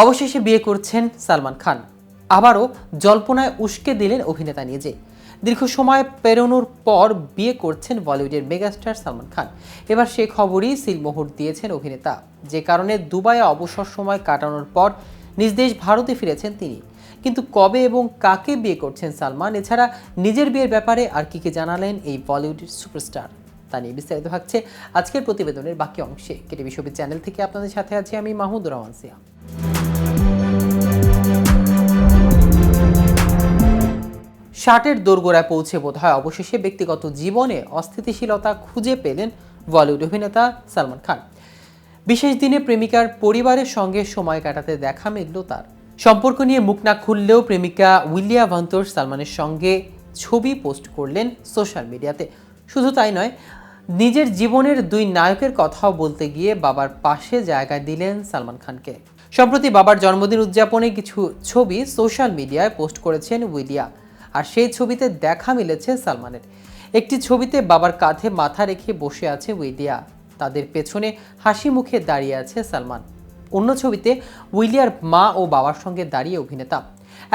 অবশেষে বিয়ে করছেন সালমান খান। আবারও জল্পনায় উস্কে দিলেন অভিনেতা নিজে। দীর্ঘ সময় পেরোনোর পর বিয়ে করছেন বলিউডের মেগাস্টার সালমান খান। এবার সে খবরই সিলমোহর দিয়েছেন অভিনেতা, যে কারণে দুবাইয়ে অবসর সময় কাটানোর পর নিজ দেশ ভারতে ফিরেছেন তিনি। কিন্তু কবে এবং কাকে বিয়ে করছেন সালমান, এছাড়া নিজের বিয়ের ব্যাপারে আর কি জানালেন এই বলিউডের সুপারস্টার, তা নিয়ে বিস্তারিত থাকছে আজকের প্রতিবেদনের বাকি অংশে। কেটিভি শোবিজ চ্যানেল থেকে আপনাদের সাথে আছি আমি মাহমুদুর রহমান সিয়া। ষাটের দোরগোড়ায় পৌঁছে বোধহয় অবশেষে ব্যক্তিগত জীবনে অস্থিতিশীলতা খুঁজে পেলেন বলিউড অভিনেতা সালমান খান। বিশেষ দিনে প্রেমিকার পরিবারের সঙ্গে সময় কাটাতে দেখা মিলল তার। সম্পর্ক নিয়ে মুখ না খুললেও প্রেমিকা উইলিয়া ভান্তোর সালমানের সঙ্গে ছবি পোস্ট করলেন সোশ্যাল মিডিয়াতে। শুধু তাই নয়, নিজের জীবনের দুই নায়কের কথাও বলতে গিয়ে বাবার পাশে জায়গা দিলেন সালমান খানকে। সম্প্রতি বাবার জন্মদিন উদযাপনে কিছু ছবি সোশ্যাল মিডিয়ায় পোস্ট করেছেন উইলিয়া, আর সেই ছবিতে দেখা মিলেছে সালমানের। একটি ছবিতে বাবার কাঁধে মাথা রেখে বসে আছে উইলিয়া, তাদের পেছনে হাসি মুখে দাঁড়িয়ে আছে সালমান। অন্য ছবিতে উইলিয়ার মা ও বাবার সঙ্গে দাঁড়িয়ে অভিনেতা,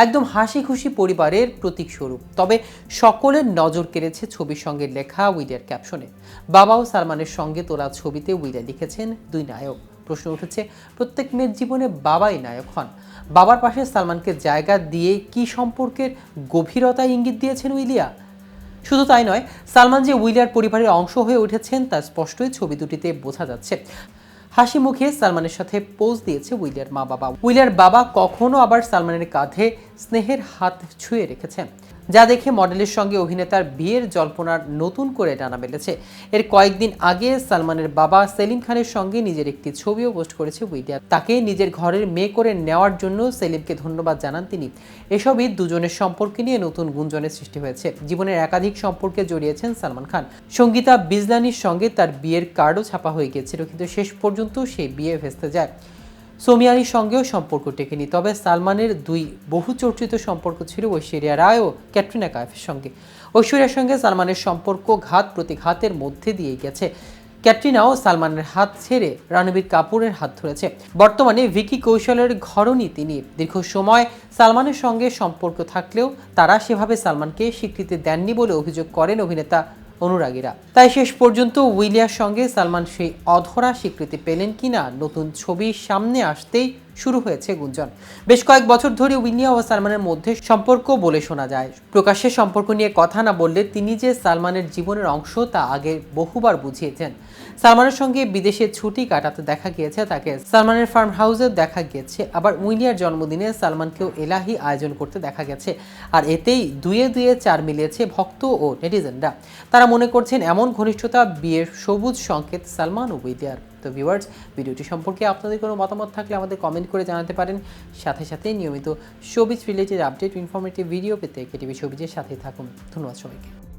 একদম হাসি খুশি পরিবারের প্রতীক স্বরূপ। তবে সকলের নজর কেড়েছে ছবির সঙ্গে লেখা উইলিয়ার ক্যাপশনে। বাবা ও সালমানের সঙ্গে তোলা ছবিতে উইলিয়া লিখেছেন, দুই নায়ক। প্রশ্ন উঠেছে, প্রত্যেক মেয়ের জীবনে বাবাই নায়ক হন। বাবার পাশে সালমানকে জায়গা দিয়ে কি সম্পর্কের গভীরতা ইঙ্গিত দিয়েছেন উইলিয়া? শুধু তাই নয়, সালমান যে উইলিয়ার পরিবারের অংশ হয়ে উঠেছেন তা স্পষ্টই ছবি দুটিতে বোঝা যাচ্ছে। হাসি মুখে সালমানের সাথে পোজ দিয়েছে উইলিয়ার মা বাবা। উইলিয়ার বাবা কখনো আবার সালমানের কাঁধে স্নেহের হাত ছুঁয়ে রেখেছেন, যা দেখে মডেলের সঙ্গে অভিনেতার বিয়ের জল্পনার নতুন করে টানা বেঁধেছে। এর কয়েকদিন আগে সালমানের বাবা সেলিম খানের সঙ্গে নিজের একটি ছবিও পোস্ট করেছে উইলিয়া। তাকে নিজের ঘরের মেয়ে করে নেওয়ার জন্য সেলিমকে ধন্যবাদ জানান তিনি। এসবই দুজনের সম্পর্কে নিয়ে নতুন গুঞ্জনের সৃষ্টি হয়েছে। জীবনের একাধিক সম্পর্কে জড়িয়েছেন সালমান খান। সঙ্গীতা বিজলানির সঙ্গে তার বিয়ের কার্ডও ছাপা হয়ে গিয়েছিল, কিন্তু শেষ পর্যন্ত সেই বিয়ে ভেস্তে যায়। সোমিয়ালির সঙ্গেও সম্পর্ক টেকেনি। তবে সালমানের দুই বহুচর্চিত সম্পর্ক ছিল ঐশ্বরিয়া রায় ও ক্যাটরিনা কাইফের সঙ্গে। ঐশ্বরিয়ার সঙ্গে সালমানের সম্পর্ক ঘাত প্রতিঘাতের মধ্যে দিয়ে গেছে। ক্যাটরিনাও সালমানের হাত ছেড়ে রণবীর কাপুরের হাত ধরেছে। বর্তমানে ভিকি কৌশলের ঘরণী তিনি। দীর্ঘ সময় সালমানের সঙ্গে সম্পর্ক থাকলেও তারা সেভাবে সালমানকে স্বীকৃতি দেননি বলে অভিযোগ করেন অভিনেতা অনুরাগীরা। তাই শেষ পর্যন্ত উইলিয়ার সঙ্গে সালমান সেই অধরা স্বীকৃতি পেলেন কিনা নতুন ছবি সামনে আসতেই শুরু হয়েছে গুঞ্জন। বেশ কয়েক বছর ধরে উইলিয়া ও সালমানের মধ্যে সম্পর্ক বলে শোনা যায়। প্রকাশ্যে সম্পর্ক নিয়ে কথা না বললে তিনি যে সালমানের জীবনের অংশ তা আগে বহুবার বুঝিয়েছেন। সালমানের সঙ্গে বিদেশে ছুটি কাটাতে দেখা গিয়েছে তাকে, সালমানের ফার্ম হাউসে দেখা গিয়েছে। আবার উইলিয়ার জন্মদিনে সালমানকেও এলাহি আয়োজন করতে দেখা গেছে। আর এতেই দুয়ে দুয়ে চার মিলিয়েছে ভক্ত ও নেটিজেনরা। তারা মনে করছেন এমন ঘনিষ্ঠতা বিয়ের সবুজ সংকেত সালমান ও উইলিয়ার। তো ভিউয়ার্স, ভিডিওটি সম্পর্কে আপনাদের কোনো মতামত থাকলে আমাদের কমেন্ট করে জানাতে পারেন। সাথে সাথে নিয়মিত showbiz related update informative video পেতে কেটিভি শোবিজের সাথেই থাকুন। ধন্যবাদ সবাইকে।